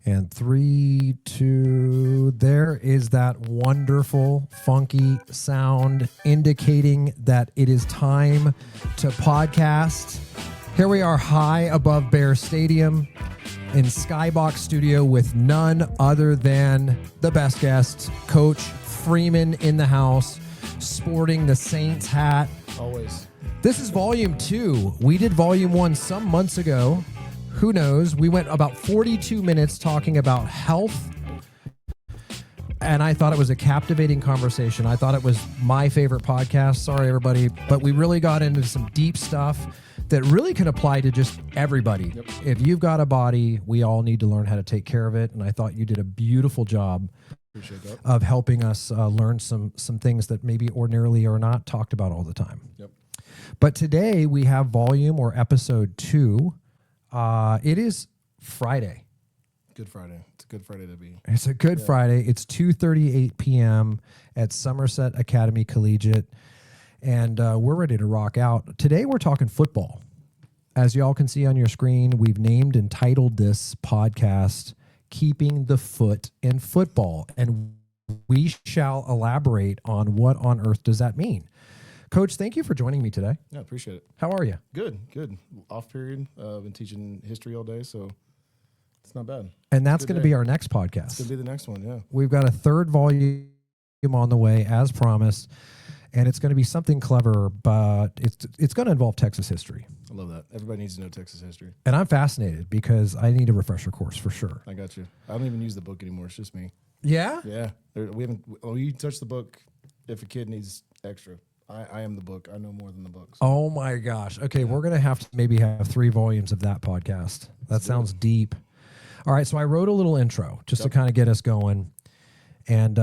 And 3, 2, there is that wonderful, funky sound indicating that it is time to podcast. Here we are high above Bear Stadium in Skybox Studio with none other than the best guest, Coach Freeman in the house, sporting the Saints hat. Always. This is volume 2. We did volume 1 some months ago. Who knows? We went about 42 minutes talking about health, and I thought it was a captivating conversation. I thought it was my favorite podcast. Sorry, everybody, but we really got into some deep stuff that really can apply to just everybody. Yep. If you've got a body, we all need to learn how to take care of it, and I thought you did a beautiful job of helping us learn some things that maybe ordinarily are not talked about all the time. Yep. But today we have volume or episode 2. It is Friday. Good Friday. It's a good Friday to be. It's a good Friday. It's 2:38 p.m. at Somerset Academy Collegiate, and we're ready to rock out. Today we're talking football. As y'all can see on your screen, we've named and titled this podcast Keeping the Foot in Football, and we shall elaborate on what on earth does that mean. Coach, thank you for joining me today. Yeah, appreciate it. How are you? Good. Off period. I've been teaching history all day, so it's not bad. And that's going to be our next podcast. It's going to be the next one, yeah. We've got a third volume on the way, as promised, and it's going to be something clever, but it's going to involve Texas history. I love that. Everybody needs to know Texas history. And I'm fascinated because I need a refresher course for sure. I got you. I don't even use the book anymore. It's just me. Yeah? Yeah. You touch the book if a kid needs extra. I am the book. I know more than the books. Oh my gosh. Okay, we're going to have to maybe have 3 volumes of that podcast. That sounds deep. All right, so I wrote a little intro just to kind of get us going. And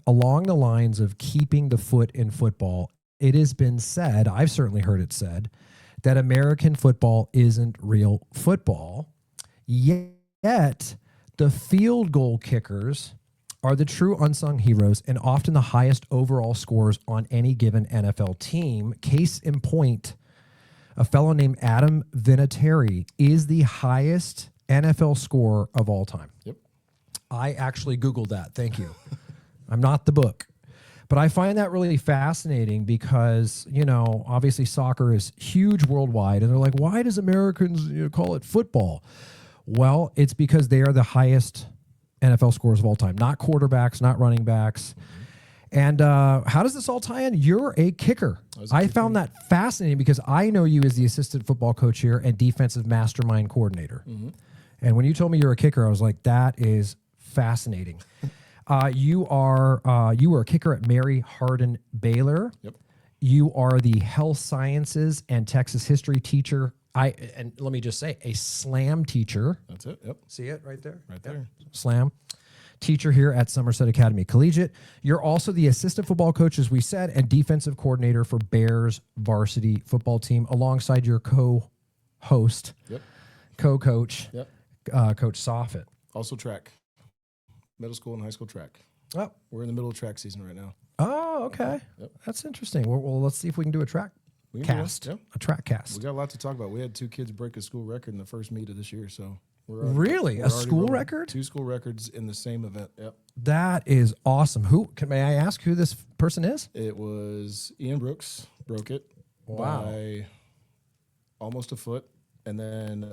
along the lines of keeping the foot in football, it has been said, I've certainly heard it said, that American football isn't real football. Yet the field goal kickers are the true unsung heroes and often the highest overall scores on any given NFL team. Case in point, a fellow named Adam Vinatieri is the highest NFL scorer of all time. Yep. I actually Googled that. Thank you. I'm not the book. But I find that really fascinating because, obviously soccer is huge worldwide. And they're like, why does Americans call it football? Well, it's because they are the highest NFL scores of all time, not quarterbacks, not running backs. And how does this all tie in? You're a kicker. I found that fascinating because I know you as the assistant football coach here and defensive mastermind coordinator. Mm-hmm. And when you told me you're a kicker, I was like, that is fascinating. You were a kicker at Mary Hardin Baylor. Yep. You are the health sciences and Texas history teacher. And let me just say, a slam teacher. That's it. Yep. See it right there? Right there. Slam teacher here at Somerset Academy Collegiate. You're also the assistant football coach, as we said, and defensive coordinator for Bears varsity football team, alongside your co-host, co-coach, Coach Soffit. Also track. Middle school and high school track. Oh. We're in the middle of track season right now. Oh, okay. Yep. That's interesting. Well, let's see if we can do a track cast. Yep. A track cast. We got a lot to talk about. We had 2 kids break a school record in the first meet of this year, so we're a school rolling. record? 2 school records in the same event. Yep. That is awesome. May I ask who this person is? It was Ian Brooks broke it by almost a foot, and then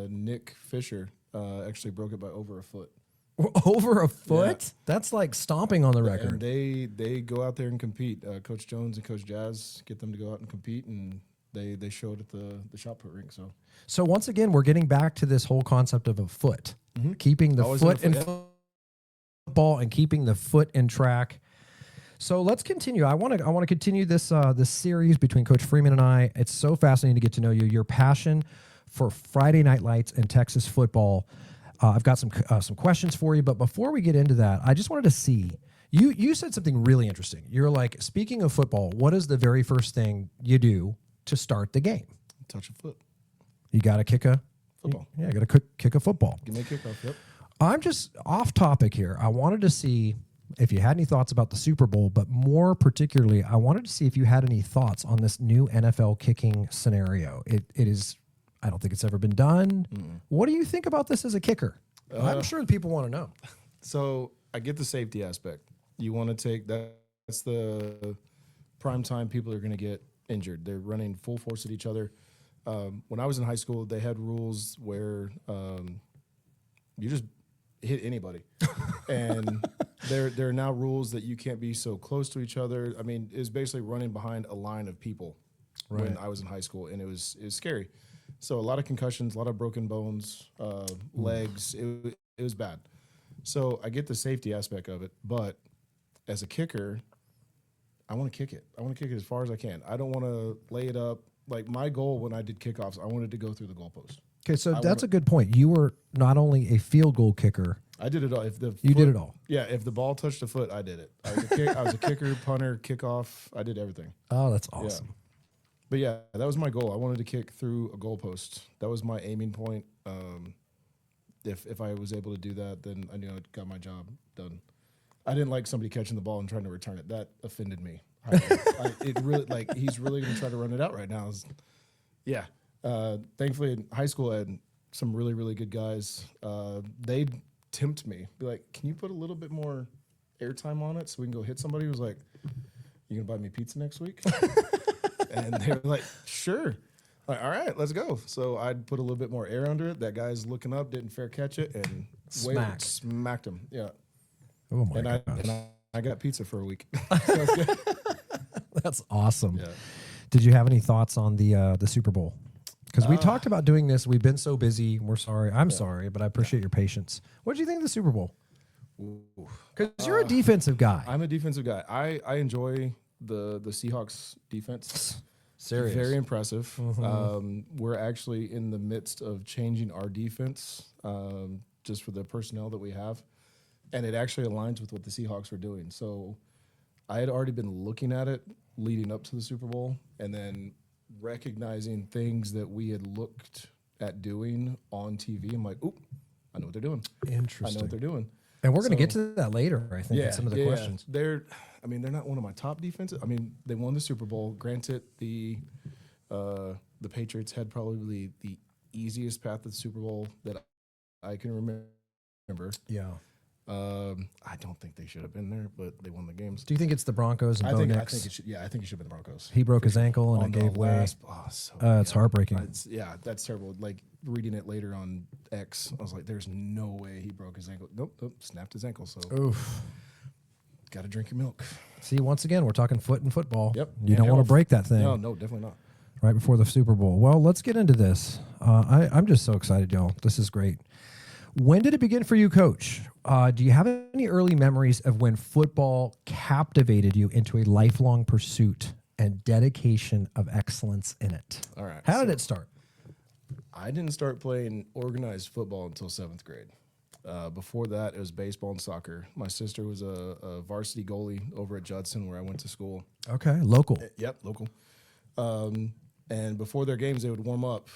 Nick Fisher actually broke it by over a foot. Over a foot? Yeah. That's like stomping on the record. And they go out there and compete. Coach Jones and Coach Jazz get them to go out and compete, and they showed at the shot put rink. So once again, we're getting back to this whole concept of a foot, keeping the foot in football and keeping the foot in track. So let's continue. I want to continue this series between Coach Freeman and I. It's so fascinating to get to know you. Your passion for Friday Night Lights and Texas football. I've got some questions for you, but before we get into that, I just wanted to see, you said something really interesting. You're like, speaking of football, what is the very first thing you do to start the game? Touch a foot. You got to kick a football. Yeah, got to kick a football. Give me a kickoff, yep. I'm just off topic here. I wanted to see if you had any thoughts about the Super Bowl, but more particularly, I wanted to see if you had any thoughts on this new NFL kicking scenario. It is, I don't think it's ever been done. What do you think about this as a kicker? I'm sure people want to know. So I get the safety aspect. You want to take that. That's the prime time people are going to get injured. They're running full force at each other. When I was in high school, they had rules where you just hit anybody, and there are now rules that you can't be so close to each other. I mean, it's basically running behind a line of people. Right. When I was in high school, and it was scary. So a lot of concussions, a lot of broken bones, legs. It was bad. So I get the safety aspect of it, but as a kicker, I want to kick it. I want to kick it as far as I can. I don't want to lay it up. Like my goal when I did kickoffs, I wanted to go through the goalpost. Okay, so that's a good point. You were not only a field goal kicker. I did it all. You did it all. Yeah, if the ball touched the foot, I did it. I was a kicker, punter, kickoff. I did everything. Oh, that's awesome. Yeah. But yeah, that was my goal. I wanted to kick through a goalpost. That was my aiming point. If I was able to do that, then I knew I got my job done. I didn't like somebody catching the ball and trying to return it. That offended me. It really, like, he's really going to try to run it out right now. Yeah. Thankfully, in high school, I had some really, really good guys. They'd tempt me, be like, "Can you put a little bit more airtime on it so we can go hit somebody?" Who was like, "You gonna buy me pizza next week?" And they were like, "Sure." Like, all right, let's go. So I'd put a little bit more air under it. That guy's looking up, didn't fair catch it, and smacked him. Yeah. Oh my gosh. And I got pizza for a week. So good. That's awesome. Yeah. Did you have any thoughts on the Super Bowl? Because we talked about doing this. We've been so busy. We're sorry. I'm sorry, but I appreciate your patience. What did you think of the Super Bowl? Because you're a defensive guy. I'm a defensive guy. I enjoy the Seahawks defense. Serious. Very impressive. Mm-hmm. We're actually in the midst of changing our defense just for the personnel that we have. And it actually aligns with what the Seahawks were doing. So I had already been looking at it leading up to the Super Bowl and then recognizing things that we had looked at doing on TV. I'm like, oop, I know what they're doing. Interesting. I know what they're doing. And we're going to get to that later, I think, in some of the questions. Yeah. They're not one of my top defenses. I mean, they won the Super Bowl. Granted, the Patriots had probably the easiest path to the Super Bowl that I can remember. Yeah. I don't think they should have been there, but they won the games. Do you think it's the Broncos and Bo Nix? I think it should. Yeah, I think it should have been the Broncos. He broke his ankle and it gave way. It's heartbreaking. That's terrible. Like reading it later on X, I was like, "There's no way he broke his ankle." Nope, snapped his ankle. So, got to drink your milk. See, once again, we're talking foot and football. Yep. You don't want to break that thing. No, definitely not. Right before the Super Bowl. Well, let's get into this. I'm just so excited, y'all. This is great. When did it begin for you, Coach? Do you have any early memories of when football captivated you into a lifelong pursuit and dedication of excellence in it? All right. How did it start? I didn't start playing organized football until 7th grade. Before that, it was baseball and soccer. My sister was a varsity goalie over at Judson, where I went to school. Okay, local. Yep, local. And before their games, they would warm up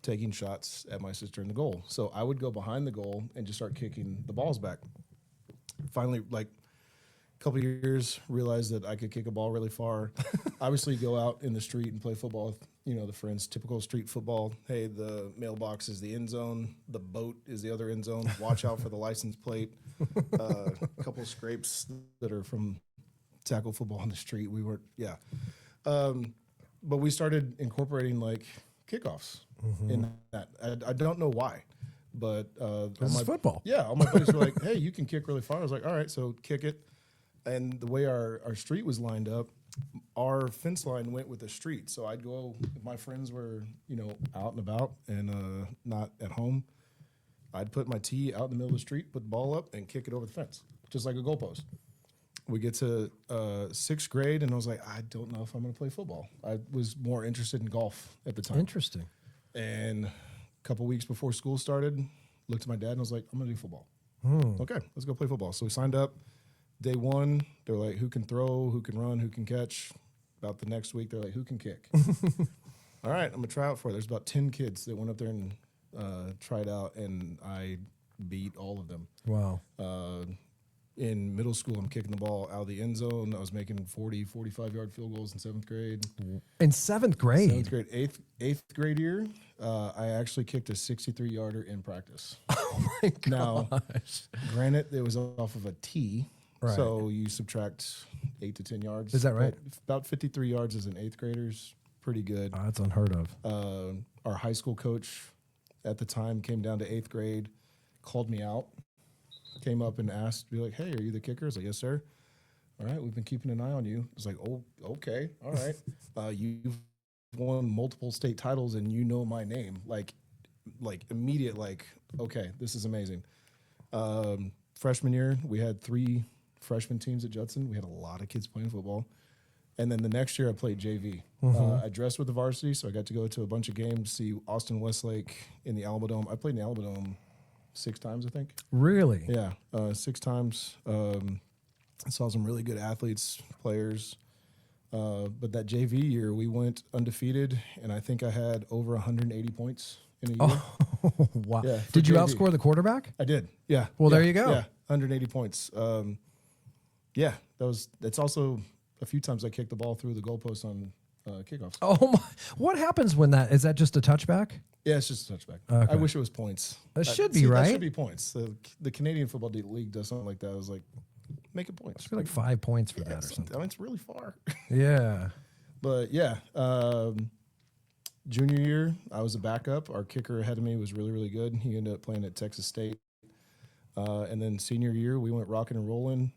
taking shots at my sister in the goal. So I would go behind the goal and just start kicking the balls back. Finally, like a couple of years, realized that I could kick a ball really far. Obviously, go out in the street and play football with, the friends, typical street football. Hey, the mailbox is the end zone. The boat is the other end zone. Watch out for the license plate. A couple of scrapes that are from tackle football on the street. We weren't, but we started incorporating like kickoffs in that. I don't know why, but this is football. Yeah, all my buddies were like, "Hey, you can kick really far." I was like, "All right, so kick it." And the way our street was lined up, our fence line went with the street. So I'd go if my friends were out and about and not at home. I'd put my tee out in the middle of the street, put the ball up, and kick it over the fence, just like a goalpost. We get to 6th grade, and I was like, I don't know if I'm going to play football. I was more interested in golf at the time. Interesting. And a couple weeks before school started, looked at my dad, and I was like, I'm going to do football. Okay, let's go play football. So we signed up. Day one, they were like, who can throw, who can run, who can catch. About the next week, they're like, who can kick? All right, I'm going to try out for it. There's about 10 kids that went up there and tried out, and I beat all of them. Wow. in middle school, I'm kicking the ball out of the end zone. I was making 40, 45-yard field goals in 7th grade. In 7th grade? 7th grade. Eighth grade year, I actually kicked a 63-yarder in practice. Oh, my gosh. Now, granted, it was off of a tee, Right. so you subtract 8 to 10 yards. Is that right? About 53 yards as an 8th grader's pretty good. Oh, that's unheard of. Our high school coach at the time came down to 8th grade, called me out, came up and asked, be like, hey, are you the kicker? I was like, yes, sir. All right, we've been keeping an eye on you. It's like, oh, okay, all right. You've won multiple state titles and you know my name. Like immediate, like, okay, this is amazing. Freshman year, we had 3 freshman teams at Judson. We had a lot of kids playing football. And then the next year I played JV. I dressed with the varsity, so I got to go to a bunch of games, see Austin Westlake in the Alamo Dome. I played in the Alamo Dome 6 times, I think. Really? Yeah, 6 times. I saw some really good athletes, players. But that JV year, we went undefeated, and I think I had over 180 points in a year. Oh, wow. Yeah, Did you JV. outscore the quarterback? I did, yeah. Well, yeah, there you go. Yeah, 180 points. Yeah, that's also a few times I kicked the ball through the goalpost on kickoffs. Oh, my. What happens when is that just a touchback? Yeah, it's just a touchback. Okay. I wish it was points. It should be, right? That should be points. The Canadian Football League does something like that. I was like, make it points. I feel like 5 points for that or something. I mean, it's really far. Yeah. But yeah, junior year, I was a backup. Our kicker ahead of me was really, really good. He ended up playing at Texas State. And then senior year, we went rocking and rolling,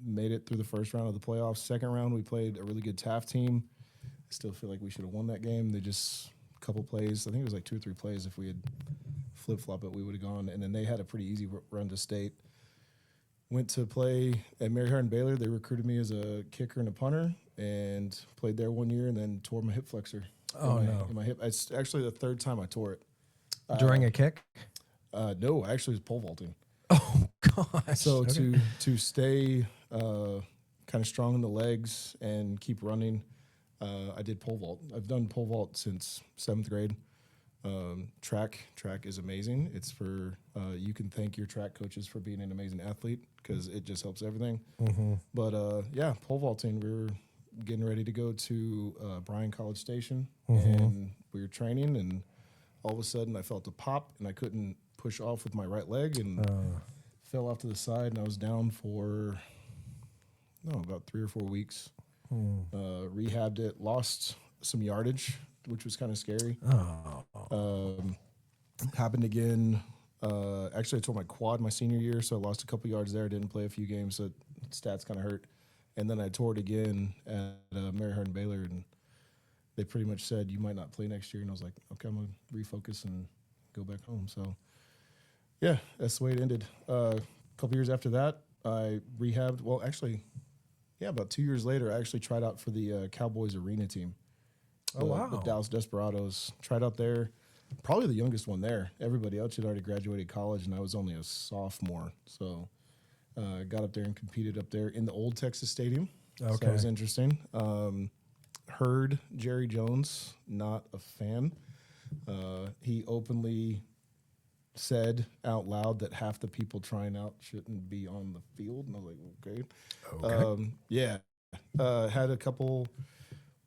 made it through the first round of the playoffs. Second round, we played a really good Taft team. I still feel like we should have won that game. They just, a couple plays, I think it was like 2 or 3 plays. If we had flip-flop it, we would have gone. And then they had a pretty easy run to state. Went to play at Mary Hardin Baylor. They recruited me as a kicker and a punter and played there 1 year and then tore my hip flexor. Oh, in my hip. It's actually the 3rd time I tore it. During a kick? No, I actually was pole vaulting. Oh, gosh. So Okay. to stay kind of strong in the legs and keep running, I did pole vault. I've done pole vault since 7th grade. Track is amazing. It's for you can thank your track coaches for being an amazing athlete because it just helps everything. Mm-hmm. But yeah, pole vaulting. We were getting ready to go to Bryan College Station, Mm-hmm. and we were training, and all of a sudden I felt a pop, and I couldn't push off with my right leg, and fell off to the side, and I was down for about 3 or 4 weeks. Rehabbed it, lost some yardage, which was kind of scary. Happened again. Actually, I tore my quad my senior year, so I lost a couple yards there. Didn't play a few games, so stats kind of hurt. And then I tore it again at Mary Hardin Baylor, and they pretty much said, you might not play next year. And I was like, okay, I'm going to refocus and go back home. So, yeah, that's the way it ended. A couple years after that, I rehabbed. Well, actually, yeah, about 2 years later, I actually tried out for the Cowboys arena team. Oh, wow. The Dallas Desperados. Tried out there. Probably the youngest one there. Everybody else had already graduated college, and I was only a sophomore. So got up there and competed up there in the old Texas Stadium. Okay. So that was interesting. Heard Jerry Jones, not a fan. He openly said out loud that half the people trying out shouldn't be on the field. And I was like, okay. Yeah. Had a couple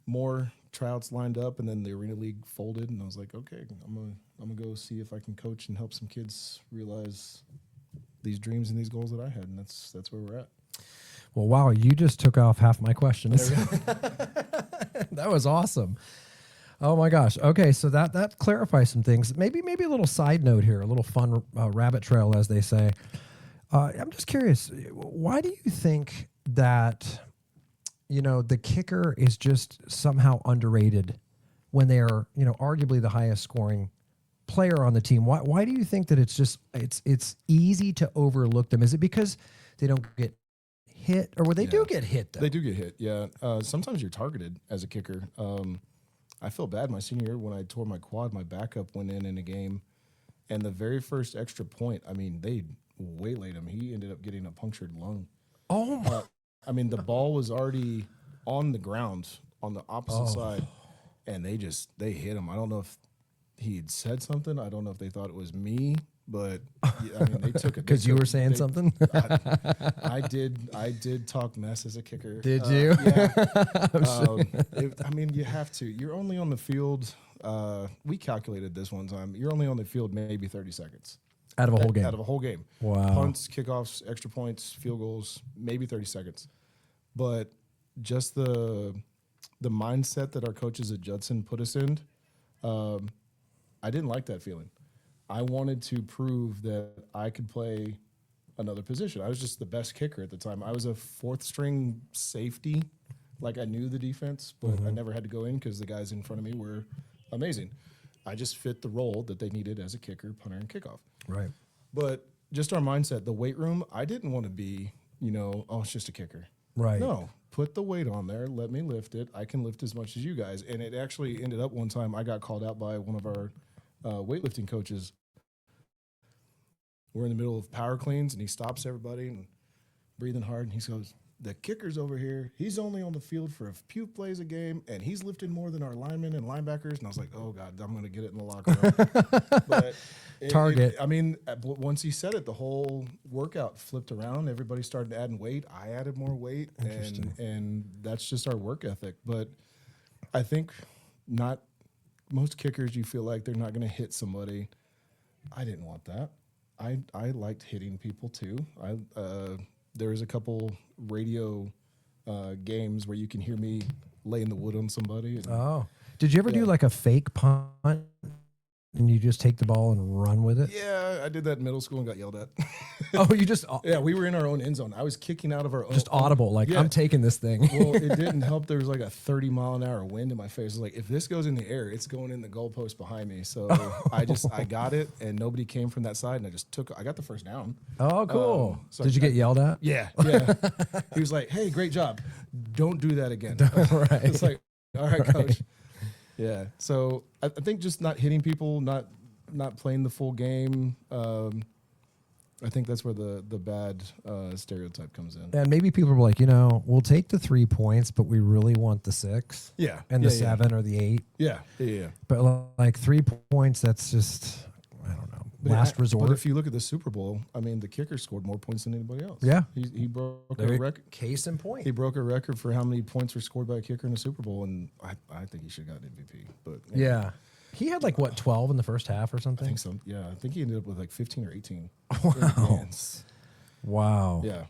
more tryouts lined up, and then the Arena League folded, and I was like, okay, I'm gonna go see if I can coach and help some kids realize these dreams and these goals that I had, and that's where we're at. Well, wow, you just took off half my questions. That was awesome. Oh my gosh. Okay, so that clarifies some things. Maybe a little side note here, a little fun rabbit trail, as they say. I'm just curious, why do you think that the kicker is just somehow underrated when they are arguably the highest scoring player on the team? Why do you think that it's easy to overlook them? Is it because they don't get hit, or they do get hit though? They do get hit, yeah. Sometimes you're targeted as a kicker. I feel bad my senior year when I tore my quad. My backup went in a game, and the very first extra point, I mean, they waylaid him. He ended up getting a punctured lung. Oh my! The ball was already on the ground on the opposite side, and they hit him. I don't know if he had said something. I don't know if they thought it was me but yeah, I mean, they took it Because you were saying something. I did talk mess as a kicker. Did you? Yeah. I mean, you have to. You're only on the field. We calculated this one time. You're only on the field maybe 30 seconds. Out of a whole game. Out of a whole game. Wow. Punts, kickoffs, extra points, field goals, maybe 30 seconds. But just the mindset that our coaches at Judson put us in, I didn't like that feeling. I wanted to prove that I could play another position. I was just the best kicker at the time. I was a fourth string safety. Like, I knew the defense, but I never had to go in because the guys in front of me were amazing. I just fit the role that they needed as a kicker, punter, and kickoff. Right. But just our mindset, the weight room, I didn't want to be, oh, it's just a kicker. Right. No, put the weight on there. Let me lift it. I can lift as much as you guys. And it actually ended up one time I got called out by one of our weightlifting coaches. We're in the middle of power cleans, and he stops everybody and breathing hard. And he goes, the kicker's over here. He's only on the field for a few plays a game, and he's lifting more than our linemen and linebackers. And I was like, oh, God, I'm going to get it in the locker room. But Target. once he said it, the whole workout flipped around. Everybody started adding weight. I added more weight, and that's just our work ethic. But I think not most kickers, you feel like they're not going to hit somebody. I didn't want that. I liked hitting people too. There was a couple radio games where you can hear me laying the wood on somebody. Oh, did you ever do like a fake punt and you just take the ball and run with it? Yeah, I did that in middle school and got yelled at. Oh, you just yeah, we were in our own end zone. I was kicking out of our own. Just audible, like yeah. I'm taking this thing. Well, it didn't help. There was like a 30-mile-an-hour wind in my face. It was like, if this goes in the air, it's going in the goalpost behind me. So I got it, and nobody came from that side, and I got the first down. Oh, cool. So Did you get yelled at? Yeah. He was like, hey, great job. Don't do that again. Right. It's like, all right, coach. Yeah. So I think just not hitting people, not playing the full game. I think that's where the bad stereotype comes in. And maybe people are like, we'll take the 3 points, but we really want the 6. Yeah. And the 7 or the 8. Yeah. But like 3 points, that's just, I don't know, last resort. But if you look at the Super Bowl, I mean, the kicker scored more points than anybody else. Yeah. He broke a record. Case in point. He broke a record for how many points were scored by a kicker in the Super Bowl, and I think he should have got MVP. But yeah. He had like, 12 in the first half or something? I think so. Yeah. I think he ended up with like 15 or 18. Wow. Wow. Yeah.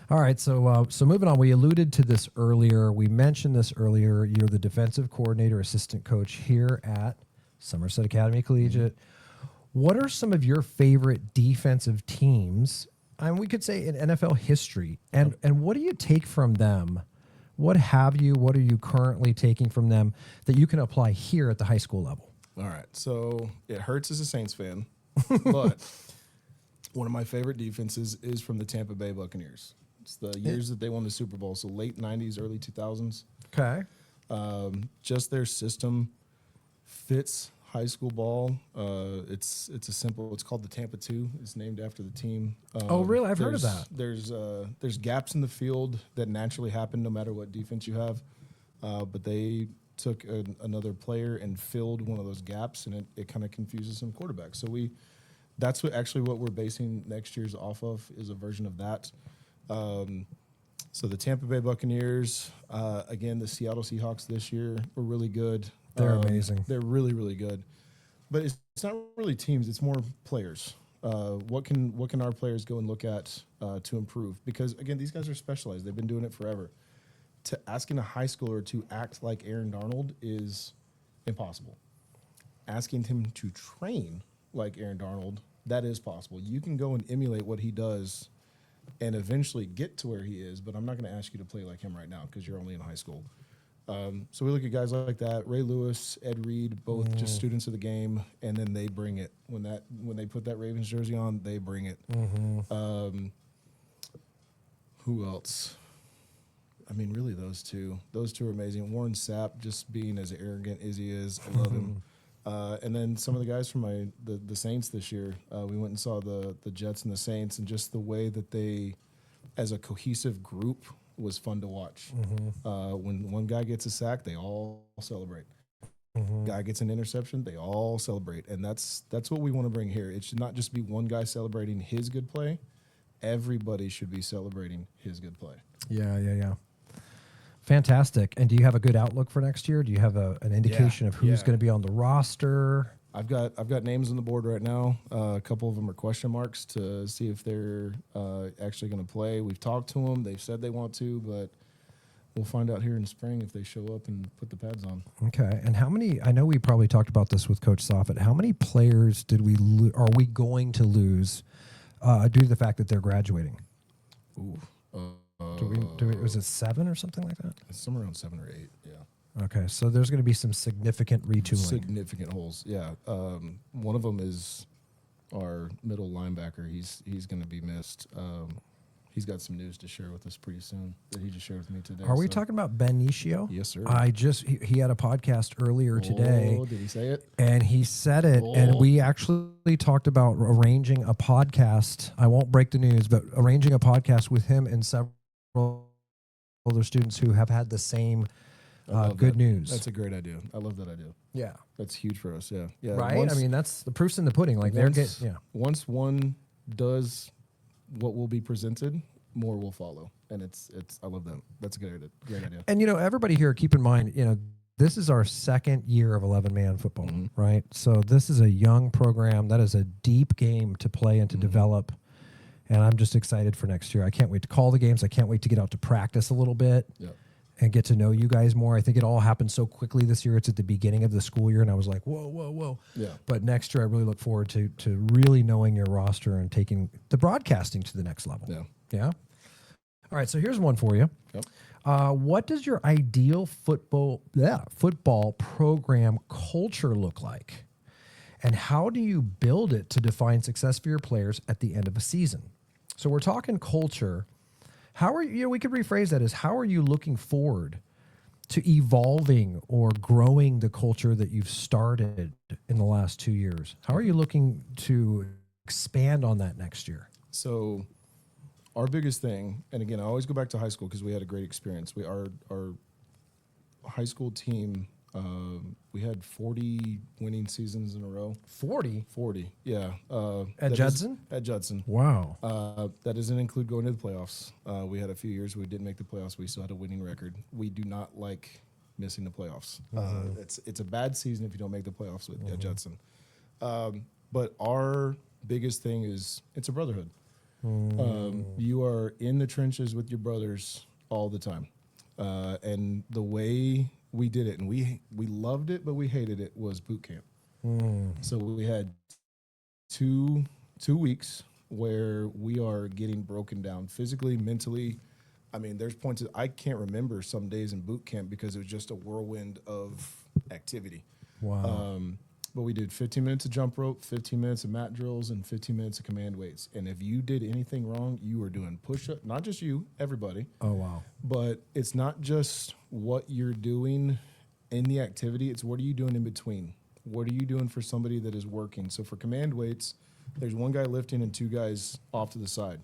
All right. So moving on, we alluded to this earlier. We mentioned this earlier. You're the defensive coordinator, assistant coach here at Somerset Academy Collegiate. What are some of your favorite defensive teams? And we could say in NFL history. And what do you take from them? What are you currently taking from them that you can apply here at the high school level? All right. So it hurts as a Saints fan, but one of my favorite defenses is from the Tampa Bay Buccaneers. It's the years that they won the Super Bowl, so late 90s, early 2000s. Okay. Just their system fits high school ball. It's called the Tampa 2. It's named after the team. Oh, really? I've heard of that. There's gaps in the field that naturally happen no matter what defense you have, but they took another player and filled one of those gaps, and it kind of confuses some quarterbacks. So that's what we're basing next year's off of, is a version of that. So the Tampa Bay Buccaneers, again, the Seattle Seahawks this year were really good. They're amazing. They're really, really good. But it's not really teams, it's more players. What can our players go and look at to improve? Because, again, these guys are specialized. They've been doing it forever. Asking a high schooler to act like Aaron Darnold is impossible. Asking him to train like Aaron Darnold, that is possible. You can go and emulate what he does and eventually get to where he is, but I'm not going to ask you to play like him right now because you're only in high school. So we look at guys like that, Ray Lewis, Ed Reed, both just students of the game, and then they bring it. When they put that Ravens jersey on, they bring it. Who else? I mean, really, those two. Those two are amazing. Warren Sapp, just being as arrogant as he is, I love him. And then some of the guys from the Saints this year, we went and saw the Jets and the Saints, and just the way that they, as a cohesive group, was fun to watch. When one guy gets a sack, they all celebrate. Guy gets an interception, they all celebrate, and that's what we want to bring here. It should not just be one guy celebrating his good play. Everybody should be celebrating his good play. Yeah. Fantastic. And do you have a good outlook for next year? Do you have an indication of who's going to be on the roster? I've got names on the board right now. A couple of them are question marks to see if they're actually going to play. We've talked to them. They've said they want to, but we'll find out here in spring if they show up and put the pads on. Okay. And how many? I know we probably talked about this with Coach Soffit. How many players are we going to lose due to the fact that they're graduating? Ooh. Was it 7 or something like that? It's somewhere around 7 or 8. Yeah. Okay, so there's going to be some significant retooling. Significant holes. Yeah. One of them is our middle linebacker. He's going to be missed. He's got some news to share with us pretty soon that he just shared with me today. Are we talking about Ben Nishio? Yes, sir. He had a podcast earlier today. Oh, did he say it? And he said it, and we actually talked about arranging a podcast. I won't break the news, but arranging a podcast with him and several other students who have had the same good news. That's a great idea. I love that idea. Yeah. That's huge for us. Yeah. Yeah. Right? I mean, that's the proof's in the pudding. Like once one does what will be presented, more will follow. And it's I love that. That's a great idea. And everybody here, keep in mind, this is our second year of 11-man football, right? So this is a young program. That is a deep game to play and to develop. And I'm just excited for next year. I can't wait to call the games. I can't wait to get out to practice a little bit and get to know you guys more. I think it all happened so quickly this year. It's at the beginning of the school year, and I was like, whoa. Yeah. But next year, I really look forward to really knowing your roster and taking the broadcasting to the next level. Yeah? All right, so here's one for you. Yep. What does your ideal football program culture look like? And how do you build it to define success for your players at the end of a season? So we're talking culture. How are you, we could rephrase that as, how are you looking forward to evolving or growing the culture that you've started in the last 2 years? How are you looking to expand on that next year? So our biggest thing, and again, I always go back to high school because we had a great experience. Our high school team, we had 40 winning seasons in a row. 40? 40, yeah. At Judson? At Judson. Wow. That doesn't include going to the playoffs. We had a few years we didn't make the playoffs. We still had a winning record. We do not like missing the playoffs. It's a bad season if you don't make the playoffs at Judson. But our biggest thing is it's a brotherhood. You are in the trenches with your brothers all the time. And the way we did it, and we loved it, but we hated it, was boot camp. So we had two weeks where we are getting broken down physically, mentally. I mean, there's points that I can't remember some days in boot camp because it was just a whirlwind of activity. Wow. But we did 15 minutes of jump rope, 15 minutes of mat drills, and 15 minutes of command weights. And if you did anything wrong, you were doing push-up. Not just you, everybody. Oh, wow. But it's not just what you're doing in the activity. It's what are you doing in between? What are you doing for somebody that is working? So for command weights, there's one guy lifting and two guys off to the side.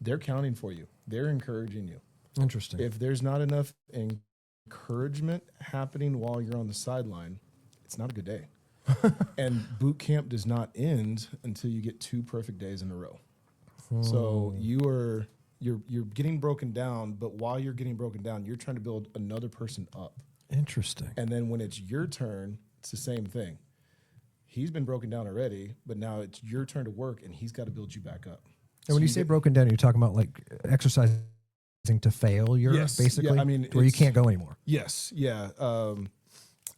They're counting for you. They're encouraging you. Interesting. If there's not enough encouragement happening while you're on the sideline, it's not a good day. And boot camp does not end until you get 2 perfect days in a row. So you're getting broken down, but while you're getting broken down, you're trying to build another person up. Interesting. And then when it's your turn, it's the same thing. He's been broken down already, but now it's your turn to work, and he's got to build you back up. And when you say broken down, you're talking about like exercising to failure, basically? Yeah, I mean, where you can't go anymore. Yes, yeah.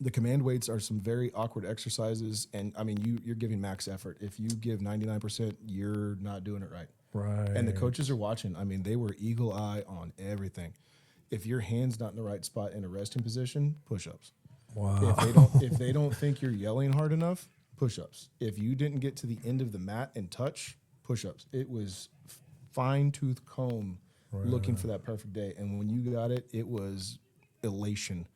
The command weights are some very awkward exercises, and I mean, you're giving max effort. If you give 99%, you're not doing it right. Right. And the coaches are watching. I mean, they were eagle eye on everything. If your hand's not in the right spot in a resting position, push-ups. Wow. If they don't think you're yelling hard enough, push-ups. If you didn't get to the end of the mat and touch, push-ups. It was fine-tooth comb looking for that perfect day. And when you got it, it was elation.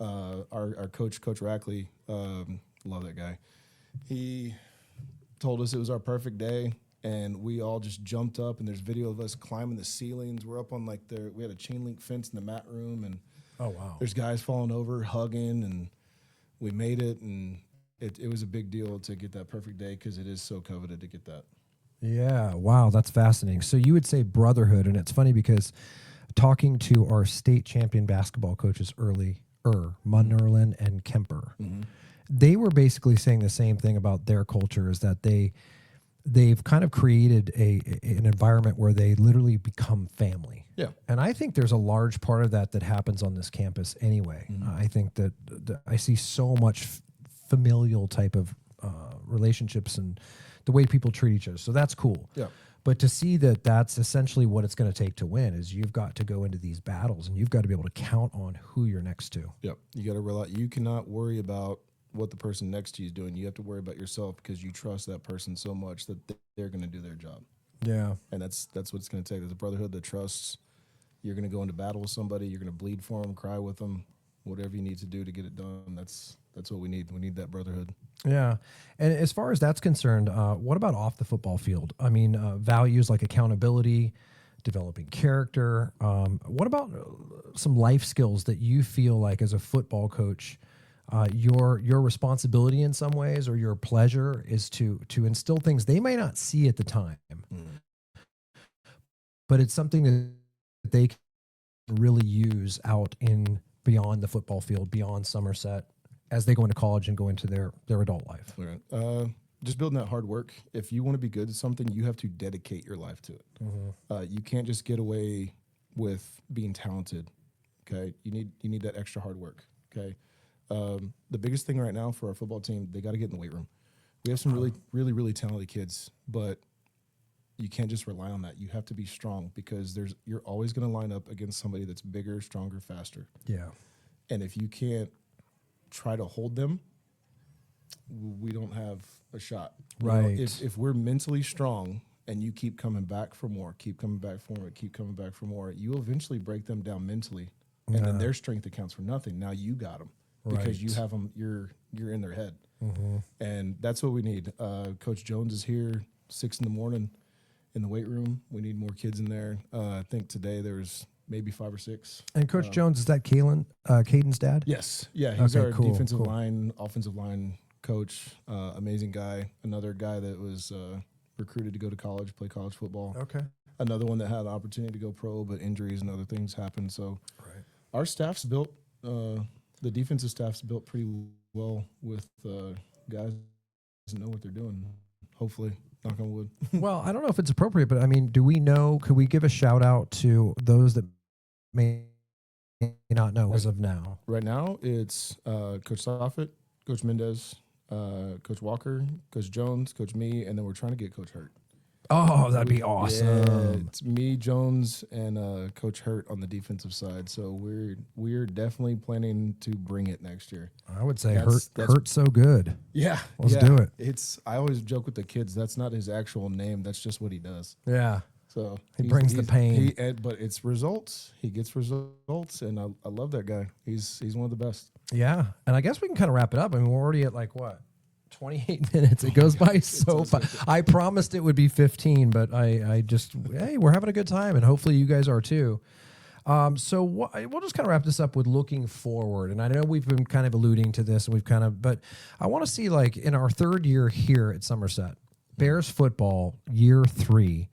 Our coach Rackley, love that guy. He told us it was our perfect day, and we all just jumped up. And there's video of us climbing the ceilings. We're up on we had a chain link fence in the mat room, and oh wow, there's guys falling over, hugging, and we made it, and it was a big deal to get that perfect day because it is so coveted to get that. Yeah. Wow. That's fascinating. So you would say brotherhood. And it's funny because talking to our state champion basketball coaches Munnerlin and Kemper, they were basically saying the same thing about their culture, is that they've kind of created an environment where they literally become family. Yeah. And I think there's a large part of that happens on this campus anyway. I think that I see so much familial type of relationships and the way people treat each other. So that's cool. Yeah. But to see that that's essentially what it's going to take to win is you've got to go into these battles and you've got to be able to count on who you're next to. Yep. You got to realize you cannot worry about what the person next to you is doing. You have to worry about yourself because you trust that person so much that they're going to do their job. Yeah. And that's what it's going to take. There's a brotherhood that trusts. You're going to go into battle with somebody. You're going to bleed for them, cry with them, whatever you need to do to get it done. That's what we need. We need that brotherhood. Yeah. And as far as that's concerned, what about off the football field? I mean, values like accountability, developing character. What about some life skills that you feel like as a football coach, your responsibility in some ways or your pleasure is to instill things they may not see at the time, but it's something that they can really use out in beyond the football field, beyond Somerset, as they go into college and go into their adult life. Right. Just building that hard work. If you want to be good at something, you have to dedicate your life to it. You can't just get away with being talented. Okay. You need that extra hard work. Okay. The biggest thing right now for our football team, they got to get in the weight room. We have some really talented kids, but you can't just rely on that. You have to be strong because you're always going to line up against somebody that's bigger, stronger, faster. Yeah. And if you can't try to hold them, we don't have a shot. Right. If we're mentally strong and you keep coming back for more, keep coming back for more, you will eventually break them down mentally, and then their strength accounts for nothing. Now you got them because you have them. You're in their head, and that's what we need. Coach Jones is here 6 a.m. in the weight room. We need more kids in there. I think today there was maybe 5 or 6. And Coach Jones, is that Caden's dad? Yes. Yeah, he's our cool, defensive line, offensive line coach, amazing guy. Another guy that was recruited to go to college, play college football. Okay. Another one that had an opportunity to go pro, but injuries and other things happened. So our staff's built, the defensive staff's built pretty well with guys that know what they're doing, hopefully. Knock on wood. Well, I don't know if it's appropriate, but I mean, could we give a shout out to those that may not know as of now? Right now, it's Coach Soffit, Coach Mendez, Coach Walker, Coach Jones, Coach me, and then we're trying to get Coach Hurt. Oh, that'd be awesome. Yeah, it's me, Jones, and Coach Hurt on the defensive side. So we're definitely planning to bring it next year. I would say Hurt's so good. Yeah. Let's do it. I always joke with the kids, that's not his actual name. That's just what he does. Yeah. So he brings the pain. But it's results. He gets results, and I love that guy. He's one of the best. Yeah. And I guess we can kind of wrap it up. I mean, we're already at 28 minutes. It goes by so fast. I promised it would be 15, but I just, hey, we're having a good time, and hopefully you guys are too. So we'll just kind of wrap this up with looking forward. And I know we've been kind of alluding to this, and but I want to see, in our third year here at Somerset, Bears football, year 3,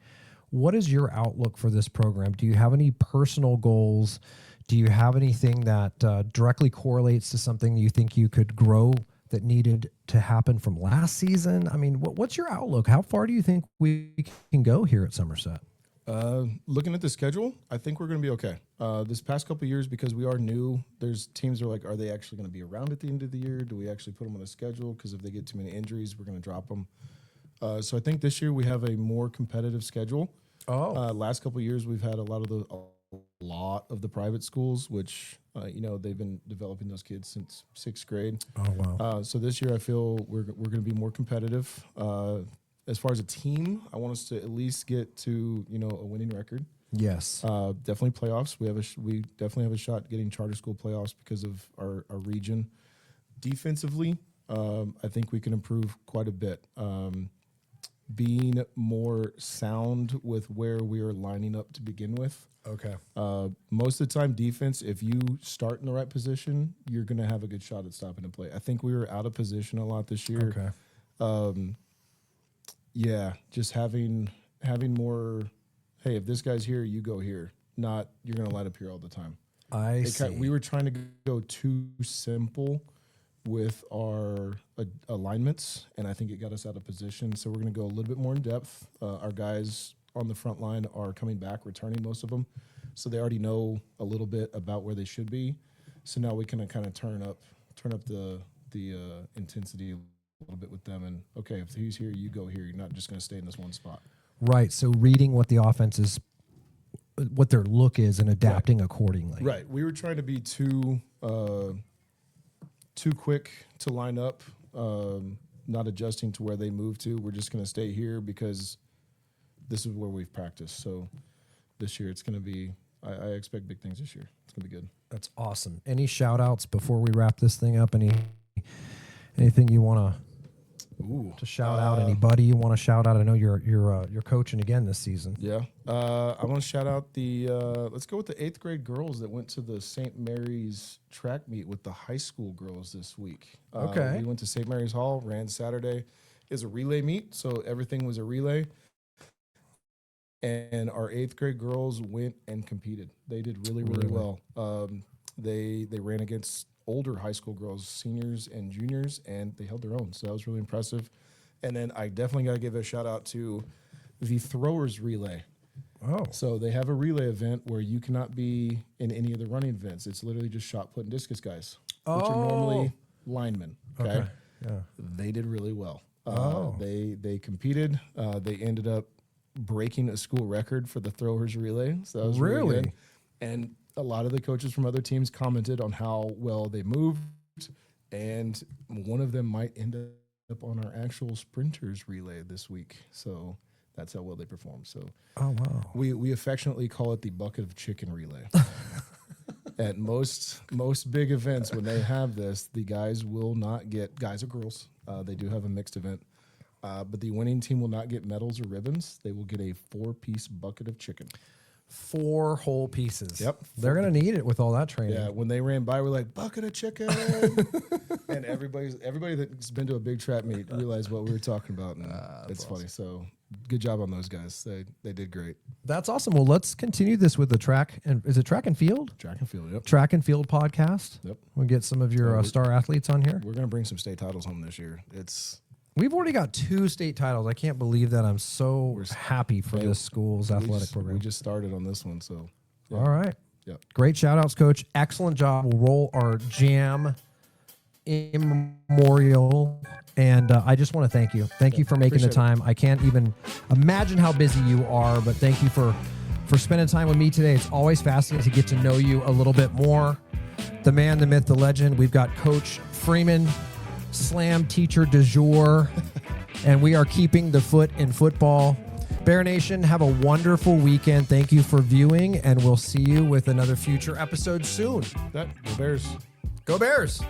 what is your outlook for this program? Do you have any personal goals? Do you have anything that directly correlates to something you think you could grow that needed to happen from last season? I mean, what's your outlook? How far do you think we can go here at Somerset? Looking at the schedule, I think we're going to be okay. This past couple of years, because we are new, there's teams that are they actually going to be around at the end of the year? Do we actually put them on the schedule? Because if they get too many injuries, we're going to drop them. So I think this year we have a more competitive schedule. Last couple of years, we've had a lot of the private schools, which they've been developing those kids since 6th grade. Oh wow! So this year, I feel we're going to be more competitive. As far as a team, I want us to at least get to a winning record. Yes. Definitely playoffs. We definitely have a shot getting charter school playoffs because of our region. Defensively, I think we can improve quite a bit. being more sound with where we are lining up to begin with. Okay. Most of the time, defense, if you start in the right position, you're going to have a good shot at stopping the play. I think we were out of position a lot this year. Okay. Yeah, just having more, hey, if this guy's here, you go here. Not, you're going to light up here all the time. I see. We were trying to go too simple with our alignments, and I think it got us out of position. So we're going to go a little bit more in depth. Our guys on the front line are coming back, returning most of them, so they already know a little bit about where they should be. So now we can kind of turn up the intensity a little bit with them. And okay, if he's here, you go here. You're not just going to stay in this one spot. Right. So reading what the offense is, what their look is, and adapting accordingly. Right. We were trying to be too quick to line up, not adjusting to where they move to. We're just going to stay here because this is where we've practiced. So this year it's going to be, I expect big things this year. It's going to be good. That's awesome. Any shout outs before we wrap this thing up? Anything you want to shout out? Anybody you want to shout out? I know you're coaching again this season. Yeah. I want to shout out let's go with the 8th grade girls that went to the St. Mary's track meet with the high school girls this week. Okay. We went to St. Mary's Hall, ran Saturday. It was a relay meet, so everything was a relay. And our 8th grade girls went and competed. They did really, really well. They ran against older high school girls, seniors and juniors, and they held their own. So that was really impressive. And then I definitely got to give a shout out to the throwers relay. Oh. So they have a relay event where you cannot be in any of the running events. It's literally just shot put and discus guys, which are normally linemen. Okay. Yeah. They did really well. They competed. They ended up breaking a school record for the throwers relay. So that was really good. And a lot of the coaches from other teams commented on how well they moved, and one of them might end up on our actual sprinters relay this week. So that's how well they performed. So we affectionately call it the bucket of chicken relay. At most big events, when they have this, the guys will not get, guys or girls, they do have a mixed event, but the winning team will not get medals or ribbons. They will get a 4-piece bucket of chicken. 4 whole pieces. Yep. They're going to need it with all that training. Yeah, when they ran by, we're like, bucket of chicken. And everybody that's been to a big trap meet realized what we were talking about. And it's awesome. Funny. So good job on those guys. They did great. That's awesome. Well, let's continue this with the track. And is it track and field? Track and field, yep. Track and field podcast. Yep. We'll get some of your star athletes on here. We're going to bring some state titles home this year. We've already got 2 state titles. I can't believe that. I'm so happy for this school's athletic program. We just started on this one, so. Yeah. All right. Yep. Great shout-outs, Coach. Excellent job. We'll roll our jam immemorial. And I just want to thank you. Thank you for making the time. I can't even imagine how busy you are, but thank you for spending time with me today. It's always fascinating to get to know you a little bit more. The man, the myth, the legend. We've got Coach Freeman, Slam teacher du jour, and we are keeping the foot in football. Bear Nation, have a wonderful weekend. Thank you for viewing, and we'll see you with another future episode soon. Go Bears. Go Bears.